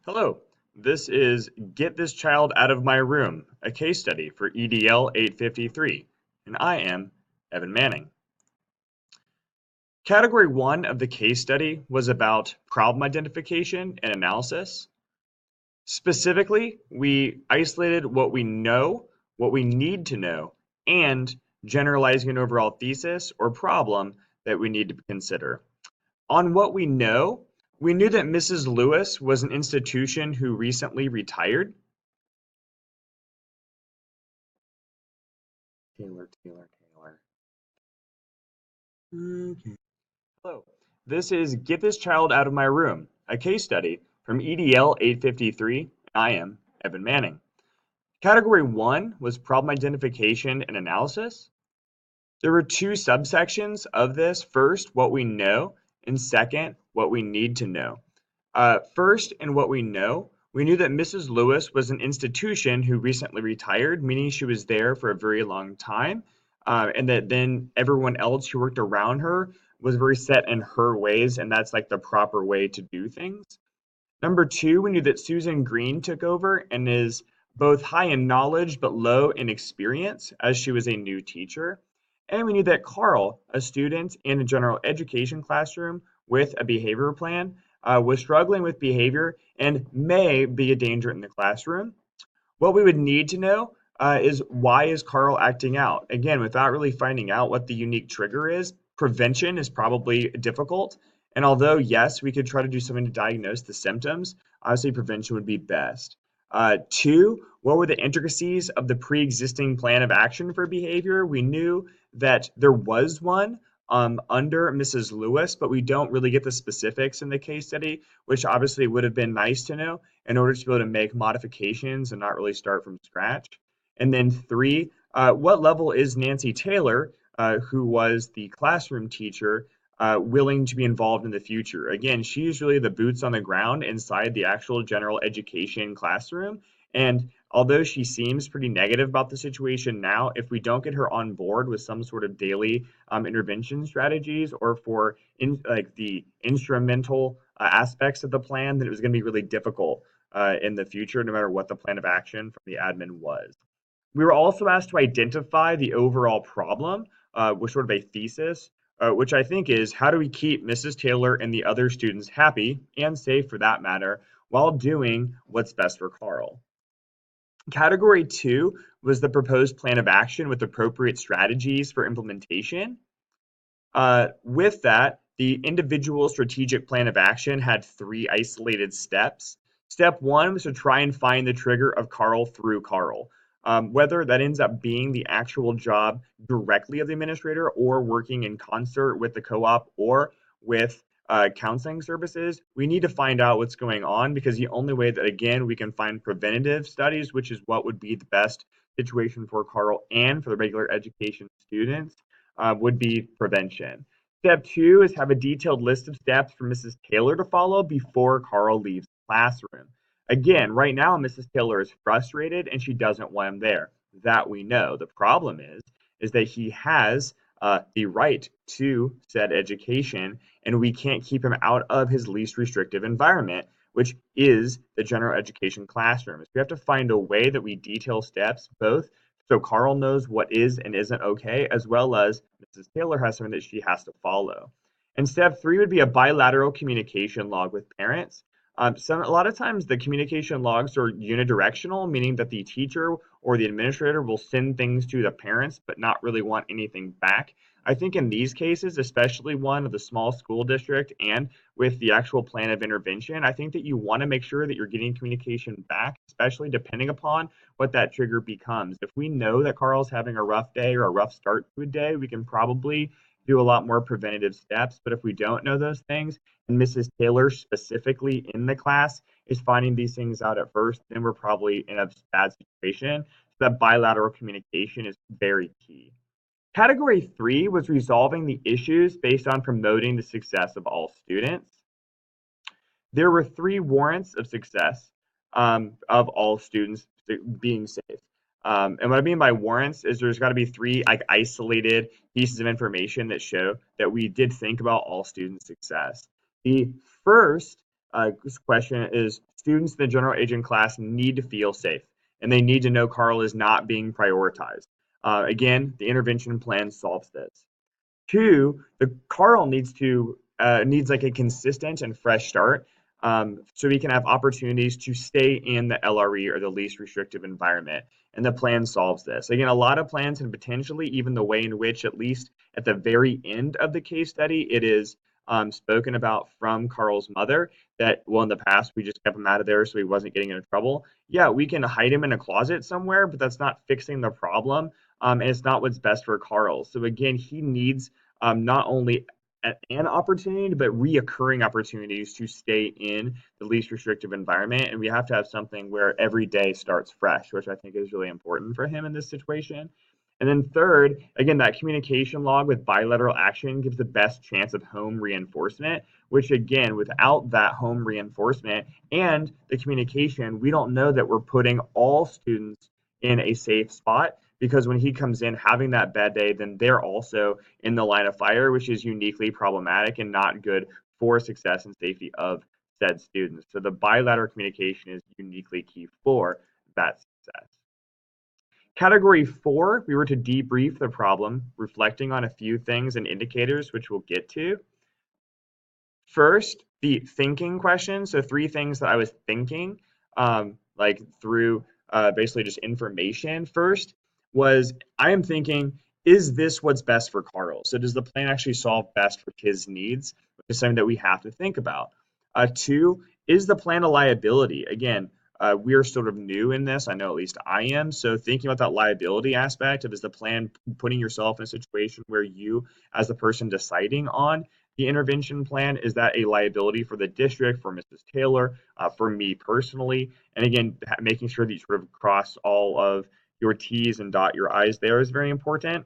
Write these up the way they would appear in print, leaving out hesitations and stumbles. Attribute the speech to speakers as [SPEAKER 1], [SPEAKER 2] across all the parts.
[SPEAKER 1] Hello, this is Get This Child Out of My Room, a case study for EDL 853, and I am Evan Manning. Category 1 of the case study was about problem identification and analysis. Specifically, we isolated what we know, what we need to know, and generalizing an overall thesis or problem that we need to consider. On what we knew that Mrs. Lewis was an institution who recently retired. Taylor. Okay. Hello. This is Get This Child Out of My Room, a case study from EDL 853. I am Evan Manning. Category 1 was problem identification and analysis. There were two subsections of this. First, what we know, and second, what we need to know. First, in what we knew that Mrs. Lewis was an institution who recently retired, meaning she was there for a very long time, and that then everyone else who worked around her was very set in her ways, and that's like the proper way to do things. Number two, we knew that Susan Green took over and is both high in knowledge but low in experience as she was a new teacher. And we knew that Carl, a student in a general education classroom with a behavior plan, was struggling with behavior and may be a danger in the classroom. What we would need to know is why is Carl acting out? Again, without really finding out what the unique trigger is, prevention is probably difficult. And although, yes, we could try to do something to diagnose the symptoms, obviously prevention would be best. Two, what were the intricacies of the pre-existing plan of action for behavior? We knew that there was one under Mrs. Lewis, but we don't really get the specifics in the case study, which obviously would have been nice to know in order to be able to make modifications and not really start from scratch. And then three, what level is Nancy Taylor, who was the classroom teacher, willing to be involved in the future? Again, she's really the boots on the ground inside the actual general education classroom. And although she seems pretty negative about the situation now, if we don't get her on board with some sort of daily intervention strategies or for like the instrumental aspects of the plan, then it was going to be really difficult in the future, no matter what the plan of action from the admin was. We were also asked to identify the overall problem with sort of a thesis, which I think is how do we keep Mrs. Taylor and the other students happy and safe for that matter while doing what's best for Carl. Category 2 was the proposed plan of action with appropriate strategies for implementation. With that, the individual strategic plan of action had three isolated steps. Step 1 was to try and find the trigger of Carl through Carl. Whether that ends up being the actual job directly of the administrator or working in concert with the co-op or with counseling services, we need to find out what's going on, because the only way that, again, we can find preventative studies, which is what would be the best situation for Carl and for the regular education students, would be prevention. Step 2 is have a detailed list of steps for Mrs. Taylor to follow before Carl leaves the classroom. Again, right now, Mrs. Taylor is frustrated and she doesn't want him there. That we know. The problem is that he has the right to said education, and we can't keep him out of his least restrictive environment, which is the general education classroom. So we have to find a way that we detail steps both so Carl knows what is and isn't okay, as well as Mrs. Taylor has something that she has to follow. And step 3 would be a bilateral communication log with parents. A lot of times the communication logs are unidirectional, meaning that the teacher or the administrator will send things to the parents but not really want anything back. I think in these cases, especially one of the small school district and with the actual plan of intervention, I think that you want to make sure that you're getting communication back, especially depending upon what that trigger becomes. If we know that Carl's having a rough day or a rough start to a day, we can probably do a lot more preventative steps. But if we don't know those things, and Mrs. Taylor specifically in the class is finding these things out at first, then we're probably in a bad situation. So that bilateral communication is very key. Category 3 was resolving the issues based on promoting the success of all students. There were three warrants of success of all students being safe. And what I mean by warrants is there's got to be three like isolated pieces of information that show that we did think about all student success. The first This question is, students in the general agent class need to feel safe, and they need to know Carl is not being prioritized. Again, the intervention plan solves this. Two, the Carl needs like a consistent and fresh start, so he can have opportunities to stay in the LRE or the least restrictive environment. And the plan solves this. Again, a lot of plans, and potentially even the way in which, at least at the very end of the case study, it is spoken about from Carl's mother that, well, in the past, we just kept him out of there so he wasn't getting into trouble. Yeah, we can hide him in a closet somewhere, but that's not fixing the problem. And it's not what's best for Carl. So again, he needs not only an opportunity, but reoccurring opportunities to stay in the least restrictive environment. And we have to have something where every day starts fresh, which I think is really important for him in this situation. And then third, again, that communication log with bilateral action gives the best chance of home reinforcement, which again, without that home reinforcement and the communication, we don't know that we're putting all students in a safe spot, because when he comes in having that bad day, then they're also in the line of fire, which is uniquely problematic and not good for success and safety of said students. So the bilateral communication is uniquely key for that success. Category 4, we were to debrief the problem, reflecting on a few things and indicators, which we'll get to. First, the thinking question. So 3 things that I was thinking, like through basically just information. First was, I am thinking, is this what's best for Carl? So does the plan actually solve best for his needs, which is something that we have to think about. 2, is the plan a liability? Again, we are sort of new in this. I know at least I am. So thinking about that liability aspect of, is the plan putting yourself in a situation where you, as the person deciding on the intervention plan, is that a liability for the district, for Mrs. Taylor, for me personally? And again, making sure that you sort of cross all of your T's and dot your I's there is very important.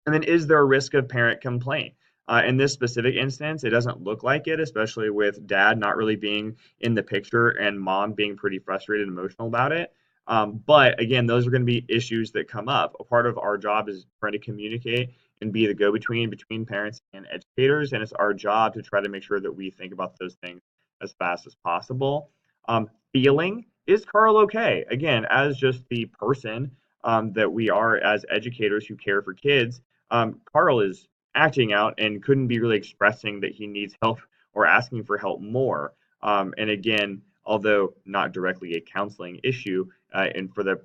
[SPEAKER 1] And then, is there a risk of parent complaint? In this specific instance, it doesn't look like it, especially with dad not really being in the picture and mom being pretty frustrated and emotional about it. But again, those are going to be issues that come up. A part of our job is trying to communicate and be the go-between between parents and educators, and it's our job to try to make sure that we think about those things as fast as possible. Feeling, is Carl okay? Again, as just the person that we are as educators who care for kids, Carl is acting out and couldn't be really expressing that he needs help or asking for help more. And again, although not directly a counseling issue, and for the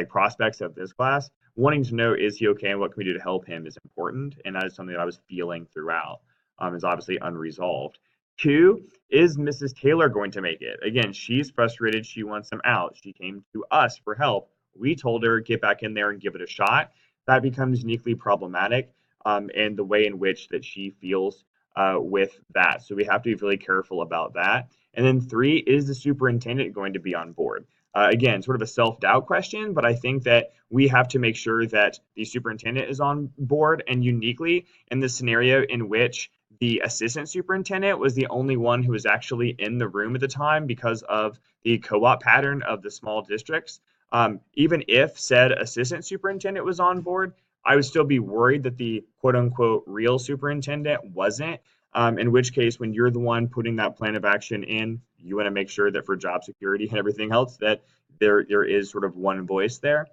[SPEAKER 1] prospects of this class, wanting to know, is he okay and what can we do to help him, is important. And that is something that I was feeling throughout, is obviously unresolved. 2, is Mrs. Taylor going to make it? Again, she's frustrated. She wants him out. She came to us for help. We told her, get back in there and give it a shot. That becomes uniquely problematic, and the way in which that she feels with that. So we have to be really careful about that. And then 3, is the superintendent going to be on board? Again, sort of a self-doubt question, but I think that we have to make sure that the superintendent is on board, and uniquely in the scenario in which the assistant superintendent was the only one who was actually in the room at the time because of the co-op pattern of the small districts. Even if said assistant superintendent was on board, I would still be worried that the quote unquote real superintendent wasn't. In which case, when you're the one putting that plan of action in, you want to make sure that for job security and everything else, that there is sort of one voice there.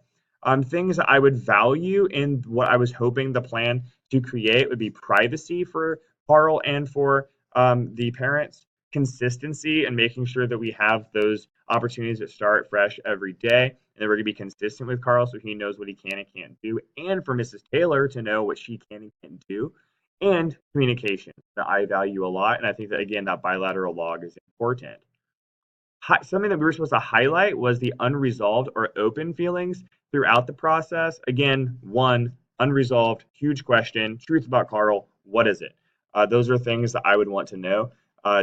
[SPEAKER 1] Things that I would value in what I was hoping the plan to create would be privacy for Carl and for the parents, consistency, and making sure that we have those opportunities that start fresh every day, and that we're going to be consistent with Carl so he knows what he can and can't do, and for Mrs. Taylor to know what she can and can't do, and communication that I value a lot. And I think that, again, that bilateral log is important. Something that we were supposed to highlight was the unresolved or open feelings throughout the process. Again, 1, unresolved, huge question, truth about Carl, what is it? Those are things that I would want to know.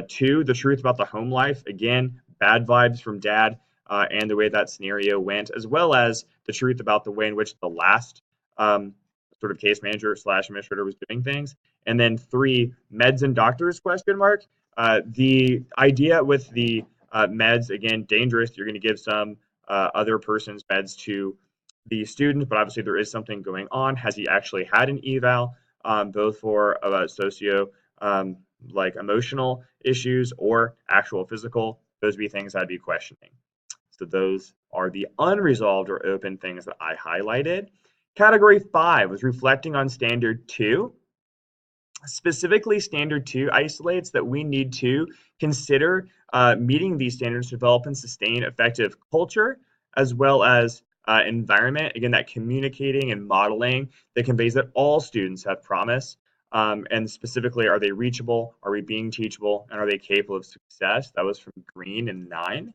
[SPEAKER 1] 2, the truth about the home life. Again, bad vibes from dad and the way that scenario went, as well as the truth about the way in which the last sort of case manager / administrator was doing things. And then 3, meds and doctors, question mark. The idea with the meds, again, dangerous. You're going to give some other person's meds to the student, but obviously there is something going on. Has he actually had an eval, both for socio like emotional issues or actual physical, those would be things I'd be questioning. So those are the unresolved or open things that I highlighted. Category 5 was reflecting on standard 2. Specifically, standard 2 isolates that we need to consider meeting these standards to develop and sustain effective culture as well as environment. Again, that communicating and modeling that conveys that all students have promise. And specifically, are they reachable? Are we being teachable? And are they capable of success? That was from Green and 9.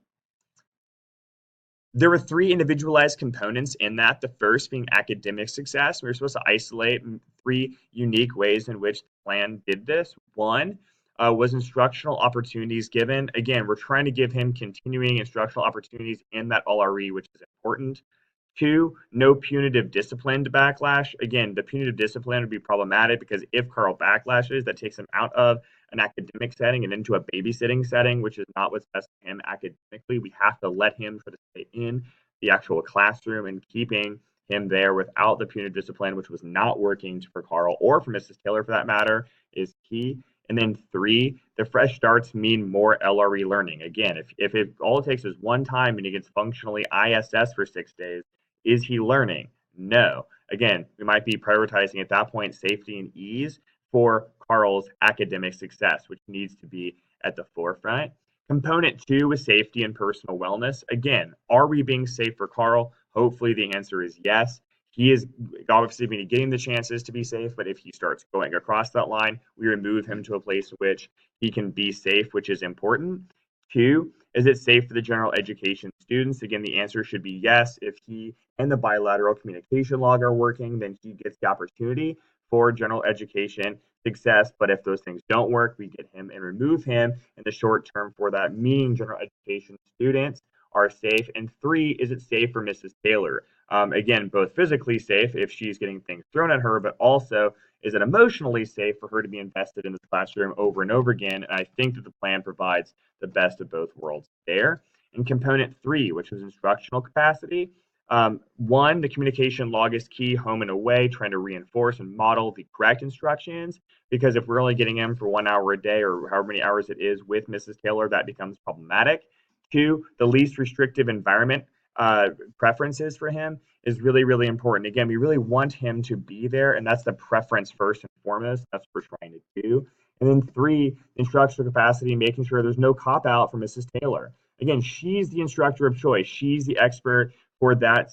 [SPEAKER 1] There were 3 individualized components in that, the first being academic success. We were supposed to isolate 3 unique ways in which the plan did this. One was instructional opportunities given. Again, we're trying to give him continuing instructional opportunities in that LRE, which is important. 2, no punitive discipline to backlash. Again, the punitive discipline would be problematic because if Carl backlashes, that takes him out of an academic setting and into a babysitting setting, which is not what's best for him academically. We have to let him try to stay in the actual classroom, and keeping him there without the punitive discipline, which was not working for Carl or for Mrs. Taylor for that matter, is key. And then 3, the fresh starts mean more LRE learning. Again, if it all it takes is one time and he gets functionally ISS for 6 days, is he learning? No. Again, we might be prioritizing at that point safety and ease for Carl's academic success, which needs to be at the forefront. Component 2 is safety and personal wellness. Again, are we being safe for Carl? Hopefully the answer is yes. He is obviously going to be getting the chances to be safe, but if he starts going across that line, we remove him to a place in which he can be safe, which is important. 2, is it safe for the general education students? Again, the answer should be yes. If he and the bilateral communication log are working, then he gets the opportunity for general education success. But if those things don't work, we get him and remove him in the short term for that, meaning general education students are safe. And 3, is it safe for Mrs. Taylor? Again, both physically safe if she's getting things thrown at her, but also is it emotionally safe for her to be invested in this classroom over and over again? And I think that the plan provides the best of both worlds there. And component 3, which was instructional capacity. 1, the communication log is key, home and away, trying to reinforce and model the correct instructions, because if we're only getting him for 1 hour a day or however many hours it is with Mrs. Taylor, that becomes problematic. 2, the least restrictive environment preferences for him is really, really important. Again, we really want him to be there, and that's the preference first and foremost. That's what we're trying to do. And then 3, instructional capacity, making sure there's no cop out for Mrs. Taylor. Again, she's the instructor of choice. She's the expert for that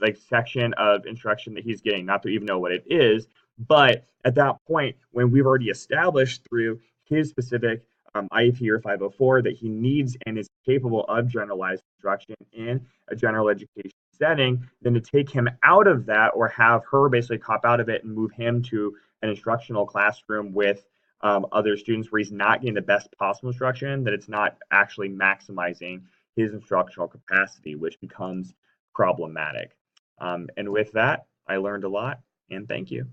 [SPEAKER 1] like section of instruction that he's getting, not to even know what it is. But at that point, when we've already established through his specific IEP or 504 that he needs and is capable of generalized instruction in a general education setting, then to take him out of that or have her basically cop out of it and move him to an instructional classroom with other students where he's not getting the best possible instruction, that it's not actually maximizing his instructional capacity, which becomes problematic. And with that, I learned a lot, and thank you.